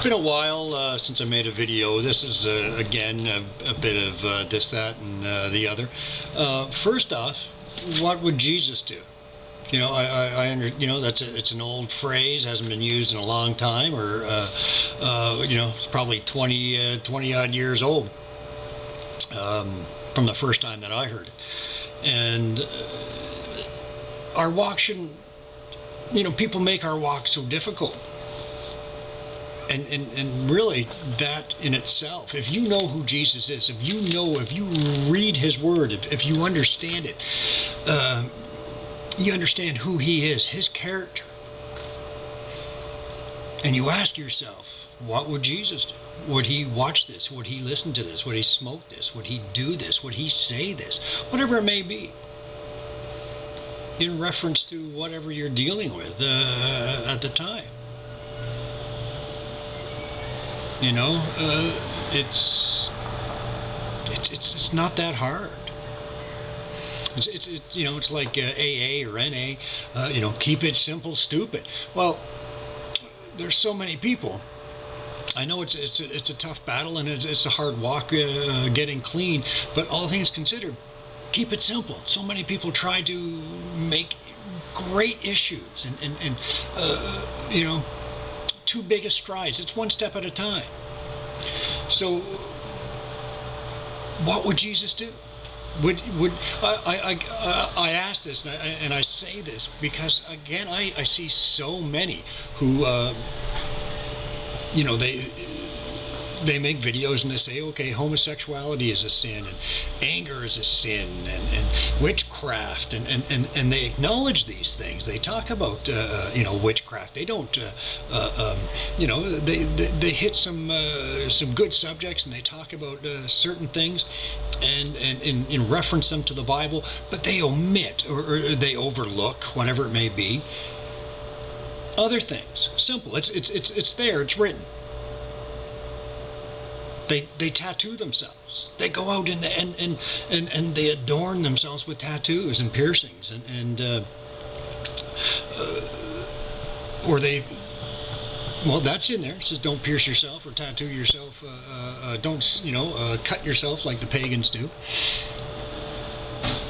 been a while since I made a video. This is again a bit of this, that, and the other. First off, what would Jesus do? You know, it's an old phrase, hasn't been used in a long time, or it's probably 20 odd years old from the first time that I heard it. And our walk shouldn't, people make our walk so difficult. And really, that in itself, if you know who Jesus is, if you read his word, if you understand it, you understand who he is, his character, and you ask yourself, what would Jesus do? Would he watch this? Would he listen to this? Would he smoke this? Would he do this? Would he say this? Whatever it may be, in reference to whatever you're dealing with at the time. It's not that hard. It's like AA or NA. Keep it simple, stupid. Well, there's so many people. I know it's a tough battle, and it's a hard walk getting clean. But all things considered, keep it simple. So many people try to make great issues and too big a strides. It's one step at a time. So, what would Jesus do? Would I ask this, and I say this because again I see so many who they make videos and they say, okay, homosexuality is a sin, and anger is a sin, and witchcraft, and they acknowledge these things. They talk about witchcraft. They don't they hit some good subjects, and they talk about certain things and in reference them to the Bible, but they omit or they overlook, whatever it may be, other things. Simple. It's there. It's written. They tattoo themselves. They go out and they adorn themselves with tattoos and piercings or they. Well, that's in there. It says don't pierce yourself or tattoo yourself. Don't cut yourself like the pagans do.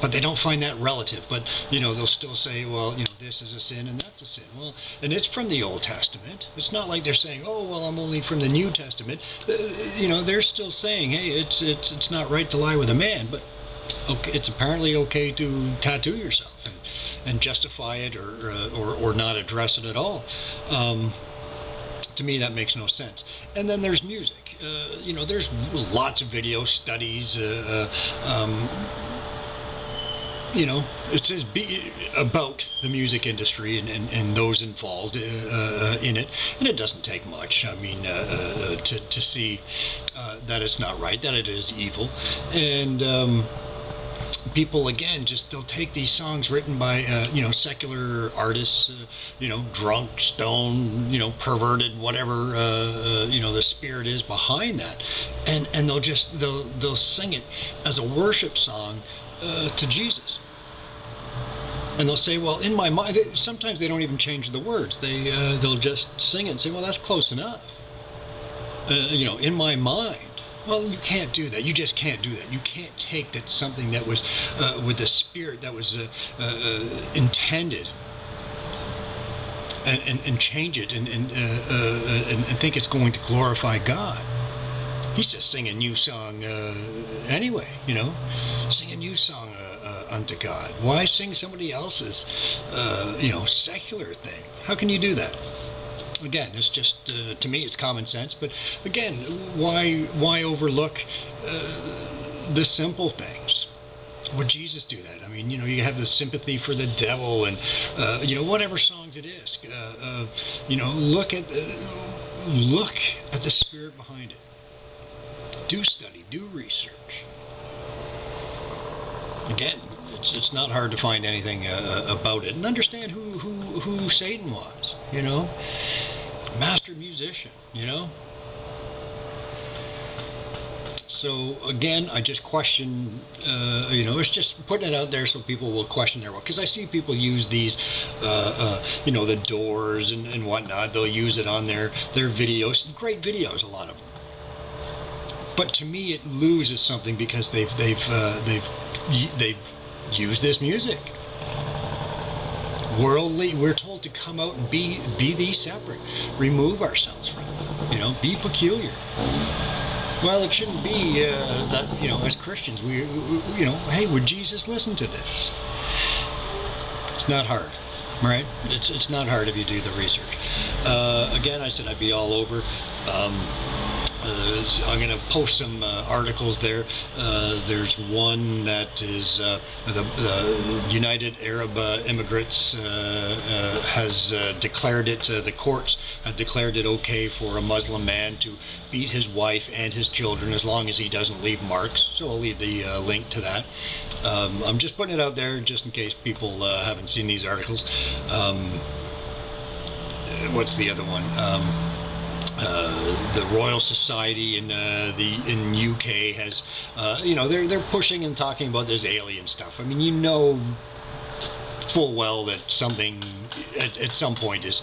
But they don't find that relative. But they'll still say, well, this is a sin and that's a sin. Well, and it's from the Old Testament. It's not like they're saying, oh, well, I'm only from the New Testament. They're still saying, hey, it's not right to lie with a man, but okay, it's apparently okay to tattoo yourself and justify it or not address it at all. To me, that makes no sense. And then there's music. There's lots of video studies. It says about the music industry and those involved in it, and it doesn't take much. I mean, to see that it's not right, that it is evil, and people again they'll take these songs written by secular artists, drunk, stoned, perverted, whatever the spirit is behind that, and they'll sing it as a worship song to Jesus. And they'll say, well, in my mind, sometimes they don't even change the words. They'll just sing it and say, well, that's close enough. In my mind. Well, you can't do that. You just can't do that. You can't take that something that was with the spirit that was intended and change it and think it's going to glorify God. He's just singing a new song anyway, sing a new song unto God. Why sing somebody else's, secular thing? How can you do that? Again, it's just, to me, it's common sense. But again, why overlook the simple things? Would Jesus do that? I mean, you have the sympathy for the devil and, whatever songs it is. Look at the spirit behind it. Do study, do research. Again, it's not hard to find anything about it and understand who Satan was. Master musician. So again, I just question, it's just putting it out there so people will question their work. Because I see people use these, the Doors and whatnot. They'll use it on their videos. Great videos, a lot of them. But to me, it loses something because they've used this music. Worldly, we're told to come out and be these separate, remove ourselves from them. Be peculiar. Well, it shouldn't be that, as Christians, hey, would Jesus listen to this? It's not hard, right? It's not hard if you do the research. Again, I said I'd be all over. I'm going to post some articles there. There's one that is the United Arab Emirates has declared it, the courts have declared it okay for a Muslim man to beat his wife and his children as long as he doesn't leave marks. So I'll leave the link to that. I'm just putting it out there just in case people haven't seen these articles. What's the other one? The Royal Society in UK has, they're pushing and talking about this alien stuff. I mean, full well that something at some point is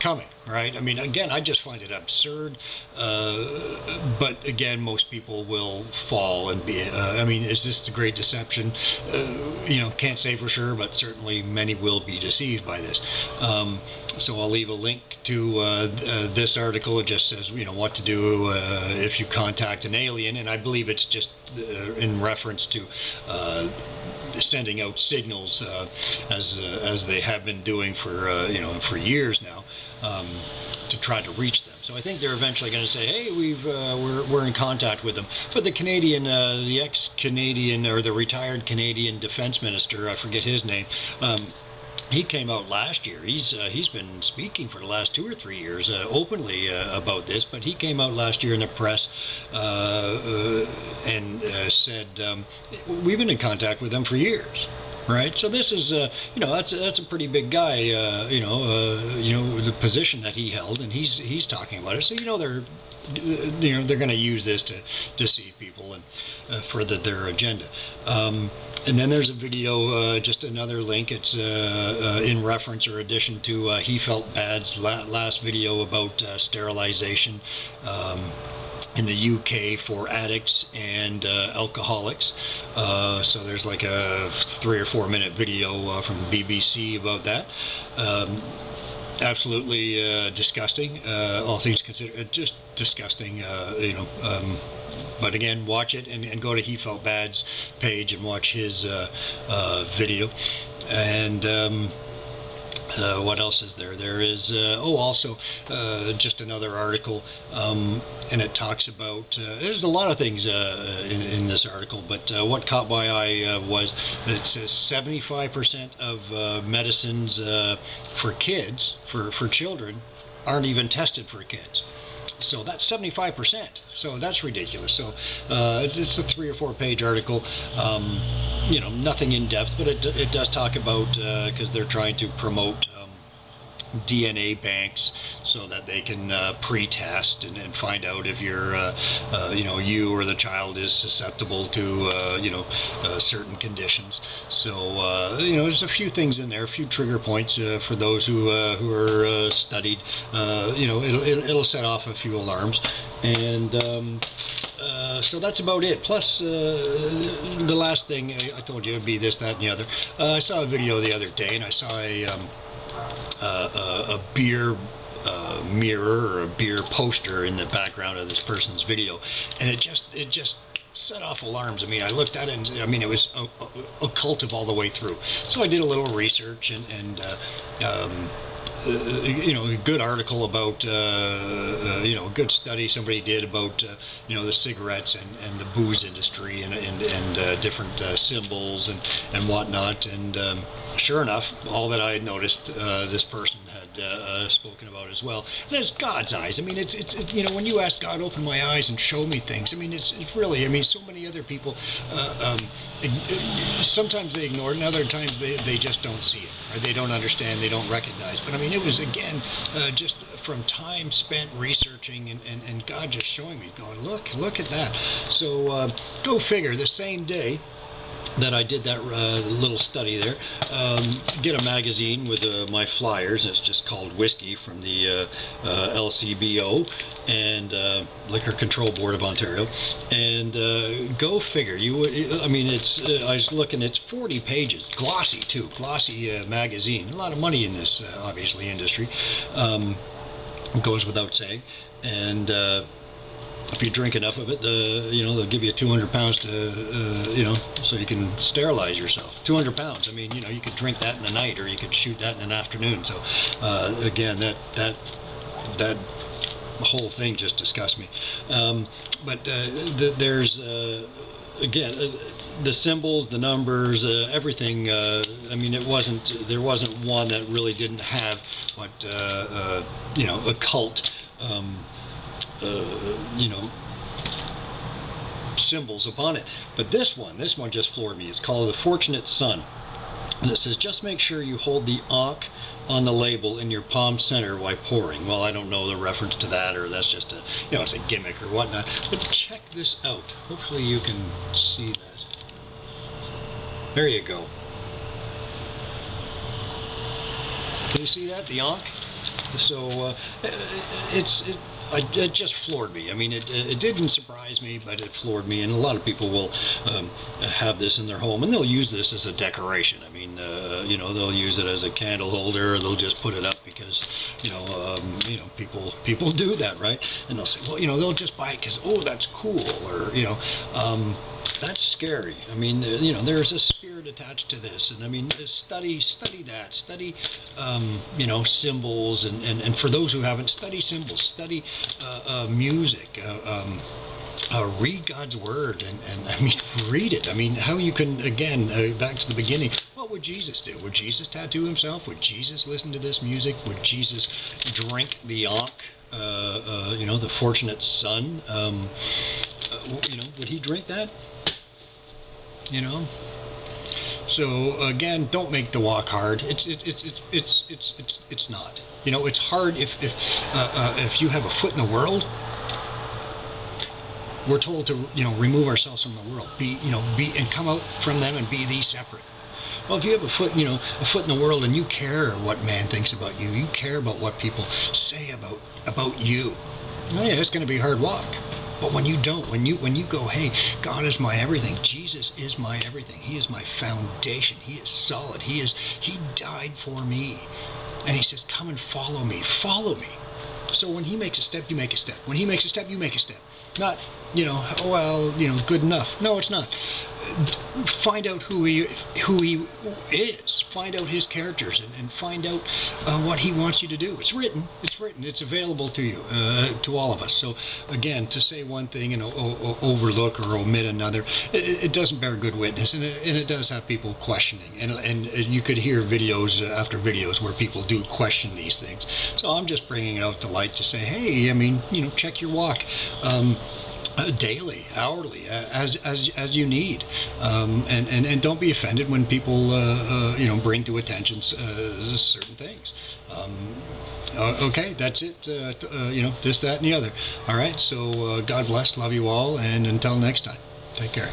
coming, right? I mean, again, I just find it absurd. But again, most people will fall and be. Is this the Great Deception? Can't say for sure, but certainly many will be deceived by this. So I'll leave a link to this article. It just says, what to do if you contact an alien, and I believe it's just in reference to sending out signals as they have been doing for years now, to try to reach them. So I think they're eventually going to say, hey, we're in contact with them. But the Canadian, the ex-Canadian or the retired Canadian Defense Minister, I forget his name. He came out last year. He's been speaking for the last 2 or 3 years openly about this, but he came out last year in the press and said, we've been in contact with them for years. Right, so this is, that's a pretty big guy, the position that he held, and he's talking about it. So they're going to use this to deceive people and further their agenda. And then there's a video, just another link. It's in reference or addition to hefeltbad's last video about sterilization in the UK for addicts and alcoholics. So there's like a 3 or 4 minute video from BBC about that. Absolutely disgusting, all things considered, just disgusting, but again, watch it and go to hefeltbad's page and watch his video. And what else is there? There is, also just another article, and it talks about, there's a lot of things in this article, but what caught my eye was that it says 75% of medicines for kids, for children, aren't even tested for kids. So that's 75%. So that's ridiculous. So it's a 3 or 4 page article. Nothing in depth, but it does talk about, because they're trying to promote DNA banks so that they can pre-test and find out if you're, you or the child is susceptible to, certain conditions. So, there's a few things in there, a few trigger points for those who are studied. It'll set off a few alarms. And so that's about it. Plus, the last thing I told you would be this, that, and the other. I saw a video the other day, and I saw a beer mirror or a beer poster in the background of this person's video, and it just set off alarms. I mean, I looked at it, and it was occultive all the way through. So I did a little research and a good article about, a good study somebody did about, the cigarettes and the booze industry and different symbols and whatnot. And sure enough, all that I had noticed, this person had spoken about as well. And it's God's eyes. I mean, it's when you ask God, open my eyes and show me things. I mean, it's really, so many other people, sometimes they ignore it, and other times they just don't see it, or they don't understand, they don't recognize. But it was, again, just from time spent researching and God just showing me, going, look at that. So go figure, the same day that I did that little study there, get a magazine with my flyers. It's just called Whiskey from the LCBO and Liquor Control Board of Ontario, and go figure. I mean, it's I was looking. It's 40 pages, glossy too, glossy magazine. A lot of money in this obviously industry. Goes without saying, and. If you drink enough of it, they'll give you 200 pounds to, so you can sterilize yourself. 200 pounds. I mean, you could drink that in a night, or you could shoot that in an afternoon. So, again, that whole thing just disgusts me. But there's again. The symbols, the numbers, everything. I mean, there wasn't one that really didn't have what occult. Symbols upon it. But this one just floored me. It's called The Fortunate Son. And it says, just make sure you hold the ankh on the label in your palm center while pouring. Well, I don't know the reference to that, or that's just it's a gimmick or whatnot. But check this out. Hopefully you can see that. There you go. Can you see that? The ankh? So it just floored me. I mean, it didn't surprise me, but it floored me. And a lot of people will have this in their home, and they'll use this as a decoration. I mean, they'll use it as a candle holder, or they'll just put it up because, people do that, right? And they'll say, well, they'll just buy it because, oh, that's cool, or that's scary. I mean, there's a spirit attached to this, and I mean, study that, study, symbols, and for those who haven't, study symbols, study music, read God's word, and I mean, read it. I mean, how you can, again, back to the beginning, what would Jesus do? Would Jesus tattoo himself? Would Jesus listen to this music? Would Jesus drink the ankh? The Fortunate Son? Would he drink that? So again, don't make the walk hard. It's not. It's hard if you have a foot in the world. We're told to remove ourselves from the world, be and come out from them and be thee separate. Well, if you have a foot in the world, and you care what man thinks about you, you care about what people say about you. Oh yeah, it's going to be a hard walk. But when you don't, when you go, hey, God is my everything. Jesus is my everything. He is my foundation. He is solid. He died for me. And he says, come and follow me. Follow me. So when he makes a step, you make a step. When he makes a step, you make a step. Not, good enough. No, it's not. Find out who he is. Find out his characters, and find out what he wants you to do. It's written. It's available to you, to all of us. So again, to say one thing and overlook or omit another, it doesn't bear good witness, and it does have people questioning. And you could hear videos after videos where people do question these things. So I'm just bringing it out to light to say, hey, I mean, check your walk. Daily, hourly, as you need, and don't be offended when people bring to attention certain things. Okay, that's it. This, that, and the other. All right. So God bless, love you all, and until next time, take care.